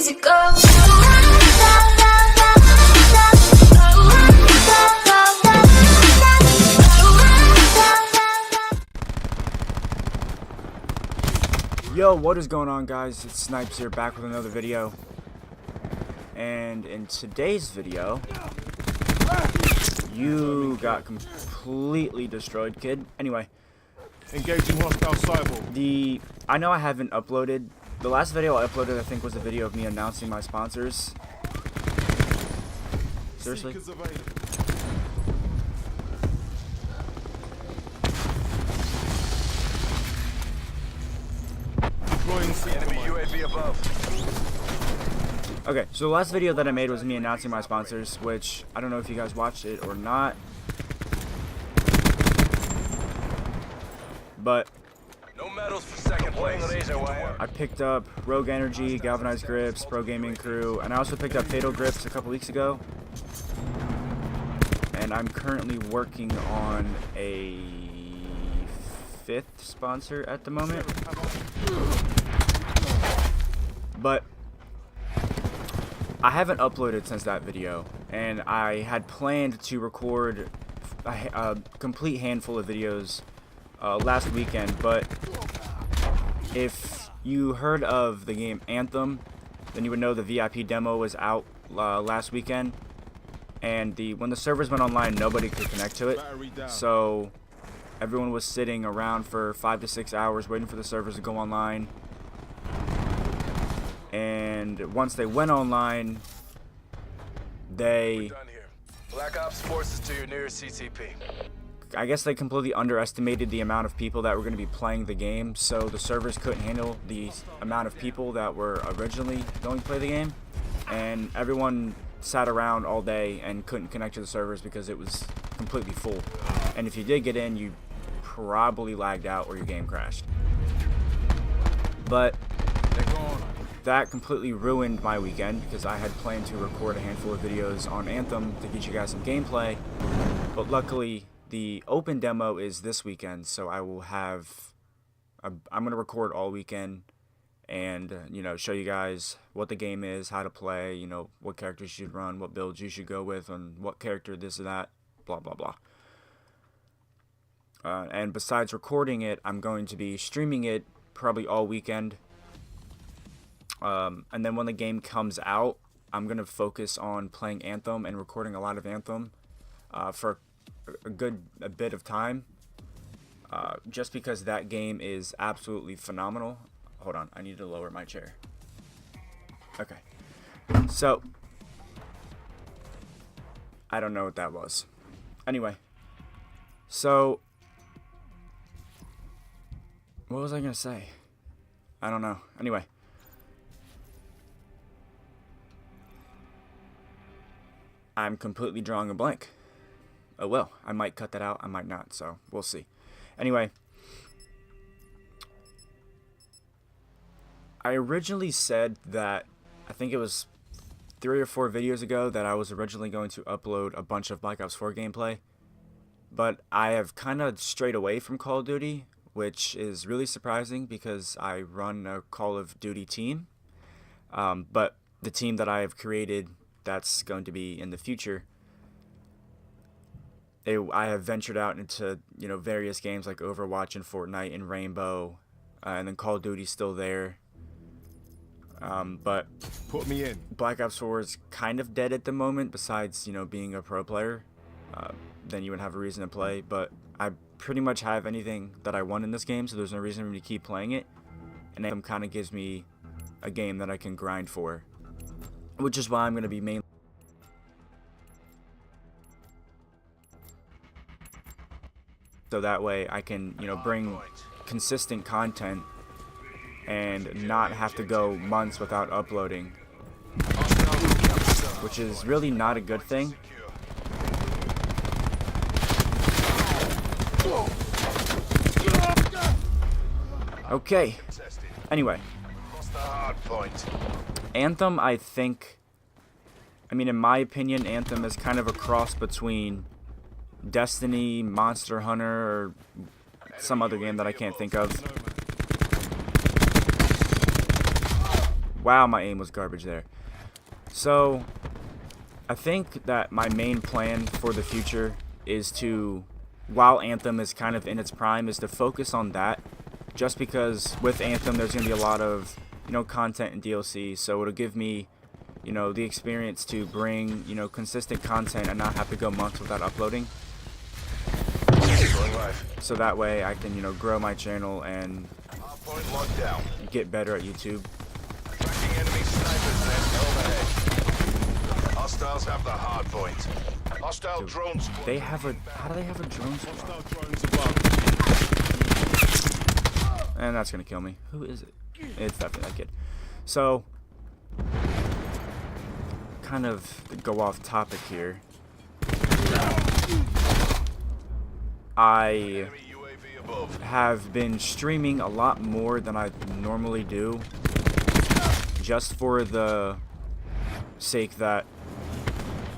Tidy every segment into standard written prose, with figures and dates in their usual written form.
easy go. Yo, what is going on, guys? It's Snipez here, back with another video. And in today's video, you got completely destroyed, kid. Anyway, engaging hostile cyborg. I know I haven't uploaded. The last video I uploaded, I think, was a video of me announcing my sponsors. Seriously? Enemy UAV above. Okay, so the last video that I made was me announcing my sponsors, which I don't know if you guys watched it or not. But No medals for second place. I picked up Rogue Energy, Galvanized Grips, Pro Gaming Crew, and I also picked up Fatal Grips a couple weeks ago. And I'm currently working on a 5th sponsor at the moment. But I haven't uploaded since that video, and I had planned to record a complete handful of videos last weekend, but if you heard of the game Anthem, then you would know the VIP demo was out last weekend, and when the servers went online, nobody could connect to it, so everyone was sitting around for 5 to 6 hours waiting for the servers to go online. And once they went online, We're done here. Black Ops forces to your nearest CTP. I guess they completely underestimated the amount of people that were going to be playing the game, so the servers couldn't handle the amount of people that were originally going to play the game, and everyone sat around all day and couldn't connect to the servers because it was completely full. And if you did get in, you probably lagged out or your game crashed. But that completely ruined my weekend because I had planned to record a handful of videos on Anthem to get you guys some gameplay, but luckily the open demo is this weekend, so I will have I'm going to record all weekend and show you guys what the game is, how to play, what characters you should run, what builds you should go with, and what character this or that, blah blah blah. And besides recording it, I'm going to be streaming it probably all weekend. And then when the game comes out, I'm going to focus on playing Anthem and recording a lot of Anthem for a bit of time. Just because that game is absolutely phenomenal. Hold on, I need to lower my chair. Okay. So, I don't know what that was. Anyway. So, what was I going to say? I don't know. Anyway. I'm completely drawing a blank. Oh well, I might cut that out, I might not, so we'll see. Anyway, I originally said that, I think it was 3 or 4 videos ago, that I was originally going to upload a bunch of Black Ops 4 gameplay, but I have kind of strayed away from Call of Duty, which is really surprising because I run a Call of Duty team, but the team that I have created that's going to be in the future, I have ventured out into various games like Overwatch and Fortnite and Rainbow, and then Call of Duty's still there, but Put me in. Black Ops 4 is kind of dead at the moment. Besides being a pro player, then you would have a reason to play, but I pretty much have anything that I want in this game, so there's no reason for me to keep playing it, and Anthem kind of gives me a game that I can grind for, which is why I'm going to be mainly so that way I can bring consistent content and not have to go months without uploading, which is really not a good thing. Okay, anyway, Anthem, I mean, in my opinion, Anthem is kind of a cross between Destiny, Monster Hunter, or some other game that I can't think of. Wow, my aim was garbage there. So, I think that my main plan for the future is to, while Anthem is kind of in its prime, is to focus on that. Just because with Anthem there's going to be a lot of, content and DLC, so it'll give me, the experience to bring, consistent content and not have to go months without uploading. So that way I can, grow my channel and get better at YouTube. Tracking enemy snipers overhead. Hostiles have the hard point. Hostile drone squad. They have a, how do they have a drone squad? Hostile drones above. And that's gonna kill me. Who is it? It's definitely that kid. So, kind of to go off topic here. I have been streaming a lot more than I normally do, just for the sake that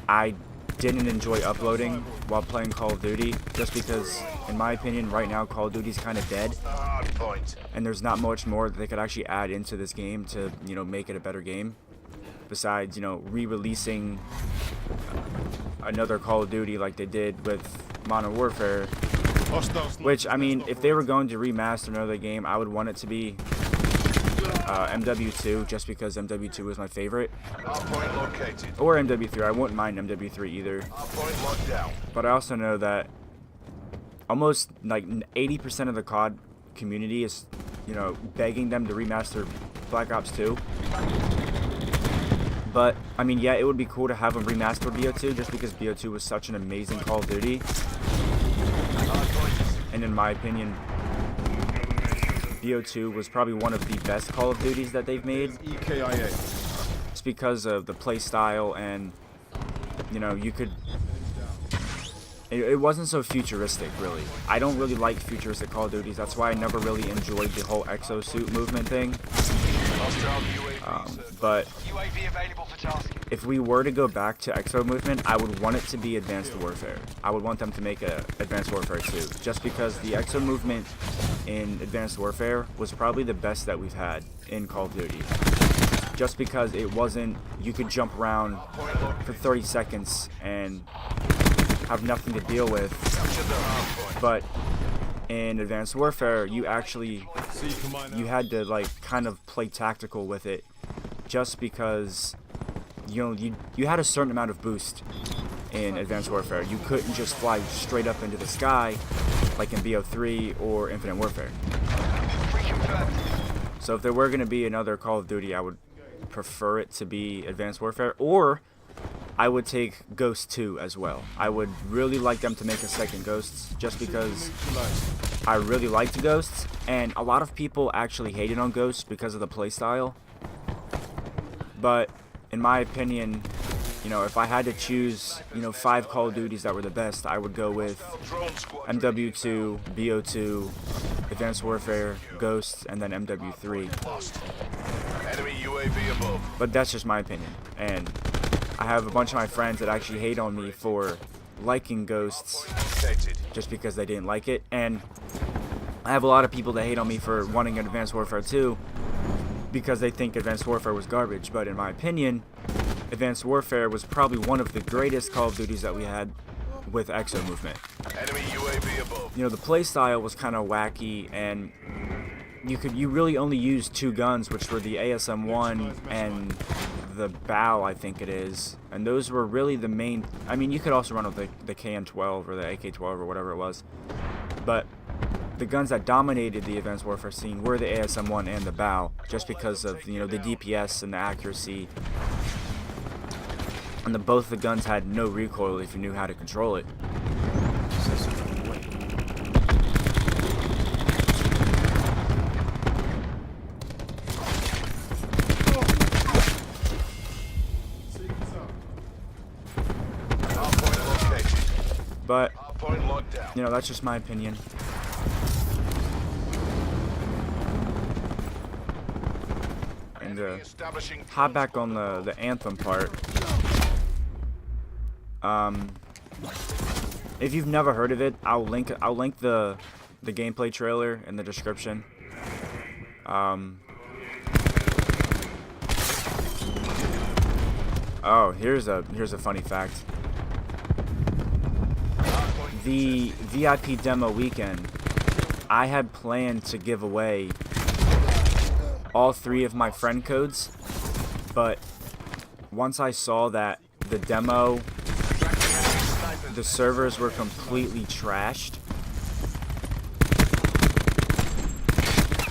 I didn't enjoy uploading while playing Call of Duty, just because, in my opinion, right now Call of Duty's kind of dead, and there's not much more that they could actually add into this game to, make it a better game, besides, re-releasing another Call of Duty like they did with Modern Warfare. Which, I mean, if they were going to remaster another game, I would want it to be MW2, just because MW2 is my favorite. Or MW3, I wouldn't mind MW3 either. But I also know that almost like 80% of the COD community is, begging them to remaster Black Ops 2. But, I mean, yeah, it would be cool to have them remaster BO2, just because BO2 was such an amazing Call of Duty. And in my opinion, BO2 was probably one of the best Call of Duties that they've made. It's because of the play style and, you could... It wasn't so futuristic, really. I don't really like futuristic Call of Duties. That's why I never really enjoyed the whole exosuit movement thing. But if we were to go back to exo movement, I would want it to be Advanced Warfare. I would want them to make a Advanced Warfare 2, just because the exo movement in Advanced Warfare was probably the best that we've had in Call of Duty. Just because it wasn't, you could jump around for 30 seconds and have nothing to deal with, but in Advanced Warfare you actually, you had to like kind of play tactical with it, just because you had a certain amount of boost in Advanced Warfare. You couldn't just fly straight up into the sky like in BO3 or Infinite Warfare. So if there were going to be another Call of Duty, I would prefer it to be Advanced Warfare, or I would take Ghost 2 as well. I would really like them to make a second Ghosts, just because I really liked Ghosts, and a lot of people actually hated on Ghosts because of the playstyle. But in my opinion, if I had to choose, 5 Call of Duties that were the best, I would go with MW2, BO2, Advanced Warfare, Ghosts, and then MW3. But that's just my opinion, and I have a bunch of my friends that actually hate on me for liking Ghosts just because they didn't like it, and I have a lot of people that hate on me for wanting an Advanced Warfare 2 because they think Advanced Warfare was garbage. But in my opinion, Advanced Warfare was probably one of the greatest Call of Duties that we had with exo movement. The playstyle was kind of wacky, and you really only used 2 guns, which were the ASM-1 and the bow, I think it is, and those were really the main. I mean, you could also run with the KN-12 or the AK-12 or whatever it was, but the guns that dominated the Advanced Warfare scene were the ASM-1 and the bow, just because of the DPS and the accuracy, and both the guns had no recoil if you knew how to control it. But, that's just my opinion. And hop back on the Anthem part. If you've never heard of it, I'll link the gameplay trailer in the description. Oh, here's a funny fact. The VIP demo weekend, I had planned to give away all 3 of my friend codes, but once I saw that the demo, the servers were completely trashed,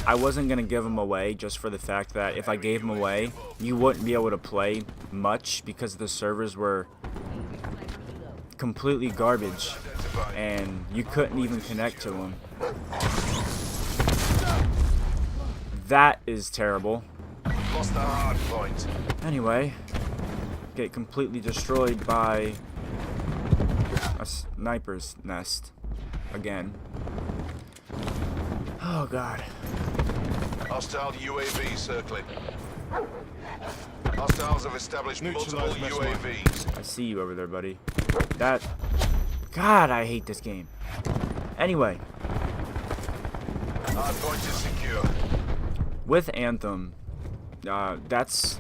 I wasn't going to give them away just for the fact that if I gave them away, you wouldn't be able to play much because the servers were completely garbage and you couldn't even connect to them. That is terrible. Lost the hard point. Anyway, get completely destroyed by a sniper's nest again. Oh god. Hostile UAV circling. Hostiles have established multiple UAVs. I see you over there, buddy. God, I hate this game. Anyway, Hard point is secure. with Anthem, that's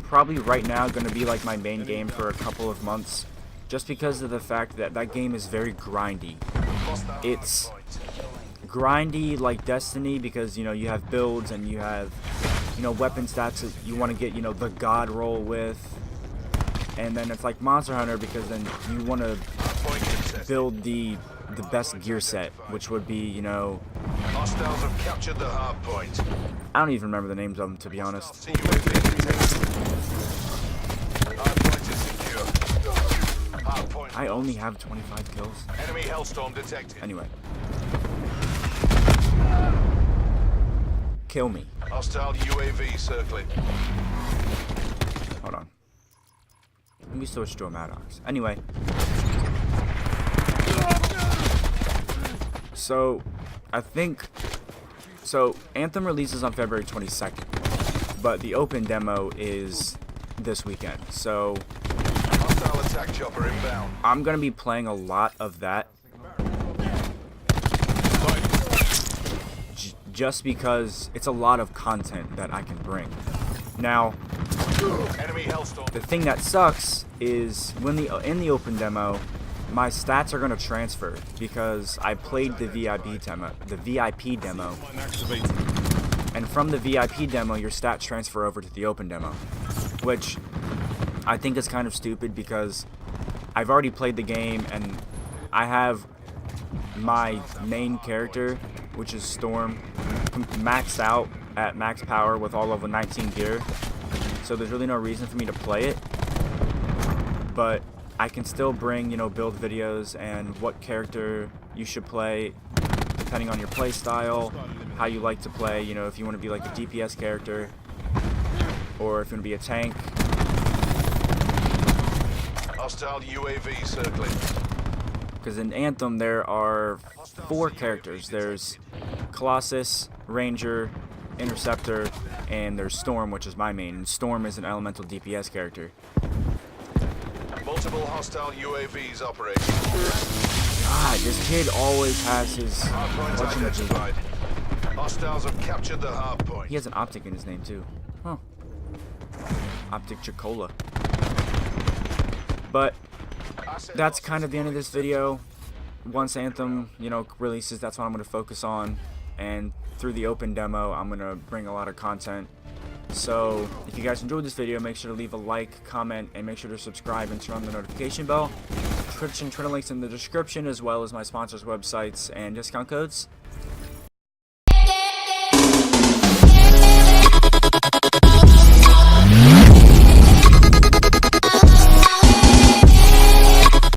probably right now going to be like my main game for a couple of months, just because of the fact that that game is very grindy. It's grindy like Destiny because, you know, you have builds and you have, you know, weapon stats that you want to get, you know, the god roll with. And then it's like Monster Hunter because then you want to build the best gear set, which would be, you know, Hostiles have captured the hard point. I don't even remember the names of them, to be honest. Hard point is secure. Hard point. I only have 25 kills. Enemy Hellstorm detected. Anyway. Kill me. Hostile UAV circling. Hold on. Let me switch to a Maddox. Anyway. So, Anthem releases on February 22nd, but the open demo is this weekend. So, Hostile attack chopper inbound. I'm going to be playing a lot of that. Just because it's a lot of content that I can bring. Now, Enemy Hellstorm. the thing that sucks is when in the open demo, my stats are going to transfer because I played the VIP demo, and from the VIP demo, your stats transfer over to the open demo, which I think is kind of stupid because I've already played the game and I have my main character, which is Storm, maxed out at max power with all level 19 gear, so there's really no reason for me to play it. But I can still bring, you know, build videos and what character you should play depending on your play style, how you like to play, you know, if you want to be like a DPS character or if you want to be a tank. Hostile UAV circling. Because in Anthem there are 4 characters. There's Colossus, Ranger, Interceptor, and there's Storm, which is my main. And Storm is an elemental DPS character. Multiple hostile UAVs operating. God, this kid always has his Hardpoint identified. Hostiles have captured the hard point. He has an optic in his name too. Huh. Optic Chicola. But that's kind of the end of this video. Once Anthem, you know, releases, that's what I'm going to focus on. And through the open demo, I'm going to bring a lot of content. So, if you guys enjoyed this video, make sure to leave a like, comment, and make sure to subscribe and turn on the notification bell. Twitch and Twitter links in the description, as well as my sponsors' websites and discount codes.